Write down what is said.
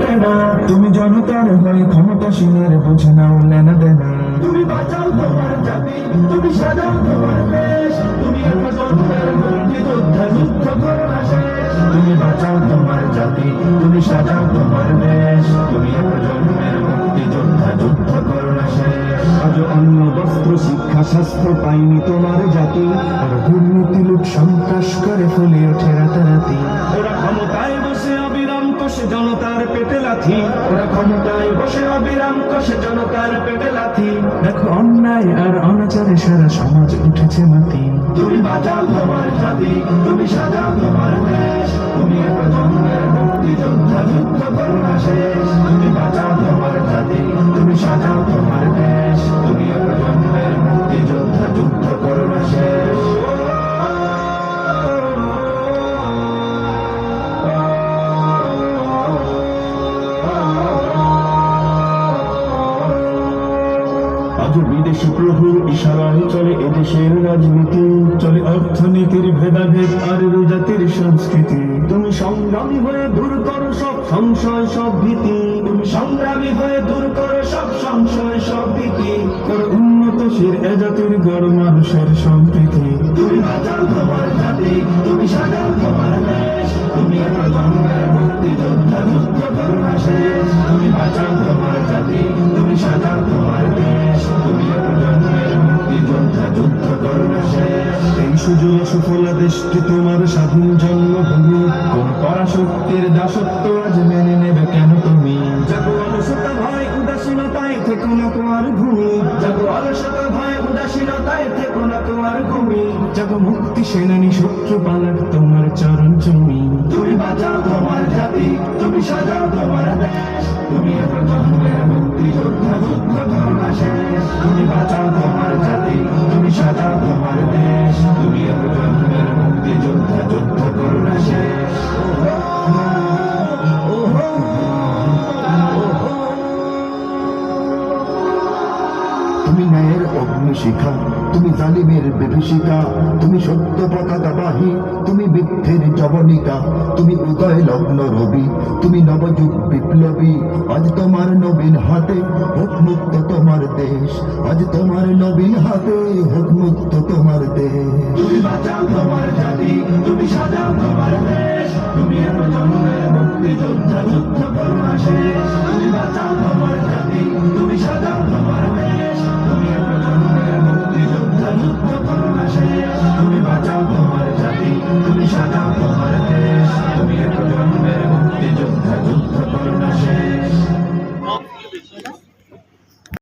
কেনা, তুমি জনতার হয়ে ক্ষমতাসীনের বুঝে নাও লেনা দেনা। তুমি বাঁচাও তোমার জাতি, তুমি সাজাও তোমার দেশ, তুমি প্রজন্মের মুক্তিযোদ্ধা, যুদ্ধ করো না শেষ। তুমি বাঁচাও তোমার জাতি, তুমি সাজাও তোমার দেশ, তুমি প্রজন্মের মুক্তিযোদ্ধা, যুদ্ধ করো না শেষ। আজ অন্ন বস্ত্র শিক্ষা স্বাস্থ্য পাইনি তোমার জাতি, আর দুর্নীতি লুট সন্ত্রাস করে ফুলে ওঠে রাতারাতি। ওরা ক্ষমতায় বসে অবিরাম কষে জনতার পেটে লাথি, ওরা ক্ষমতায় বসে অবিরাম কষে জনতার পেটে লাথি। দেখো অন্যায় আর অনাচারে সারা সমাজ উঠেছে মাতি। তুমি বাঁচাও তোমার জাতি, তুমি সাজাও তোমার দেশ, তুমি প্রজন্মের মুক্তিযোদ্ধা, যুদ্ধ করো না শেষ। তুমি বাঁচাও তোমার জাতি, তুমি সাজাও তোমার দেশ, তুমি প্রজন্মের মুক্তিযোদ্ধা, যুদ্ধ করো না শেষ। আজ বিদেশি প্রভুর ইশারায় চলে এদেশের রাজনীতি, চলে অর্থনীতির ভেদাভেদ আর জাতির সংস্কৃতি। তুমি সংগ্রামী হয়ে দূর করো সব সংশয় সব ভীতি, তুমি সংগ্রামী হয়ে দূর করো সব সংশয় সব ভীতি। করো উন্নতশীল এ জাতির গড় মানুষের সম্প্রীতি। তুমি বাঁচাও তোমার জাতি, তুমি সাজাও তোমার দেশ, তুমি প্রজন্মের মুক্তিযোদ্ধা, যুদ্ধ করো না শেষ। তুমি বাঁচাও তোমার জাতি, তুমি সাজাও তোমার দেশ, তুমি প্রজন্মের মুক্তিযোদ্ধা, যুদ্ধ করো না শেষ। এই সুজলা সুফলা দেশটি তোমার স্বাধীন জন্মভূমি, কোন পরাশক্তির দাসত্ব আজ মেনে নেবে কেন তুমি? যাগো অলসতা ভয় উদাসীনতায় থেকো না তোমার ভূমি, যাগো অলসতা ভয় উদাসীনতায় থেকো না তোমার ভূমি। যাগো মুক্তি সেনানী শত্রু পালাক তোমার চরণ চুমি। তুমি বাঁচাও তোমার জাতি, তুমি সাজাও তোমার দেশ, তুমি প্রজন্মের মুক্তিযোদ্ধা, যুদ্ধ করো না শেষ। তুমি বাঁচাও তোমার জাতি, তুমি সাজাও তোমার দেশ, তুমি প্রজন্মের মুক্তিযোদ্ধা, যুদ্ধ করো না শেষ। তুমি ন্যায়ের অগ্নিশিখা, তুমি জালিমের বিভীষিকা, তুমি সত্য পতাকাবাহী, তুমি মিথ্যের জবনিকা, তুমি উদয় লগ্ন রবি, তুমি নবযুগ বিপ্লবী। আজ তোমার নবীন হাতে হোক মুক্ত তোমার দেশ, আজ তোমার নবীন হাতে হোক মুক্ত তোমার দেশ। তুমি বাঁচাও তোমার জাতি, তুমি সাজাও তোমার দেশ, তুমি প্রজন্মের মুক্তিযোদ্ধা, যুদ্ধ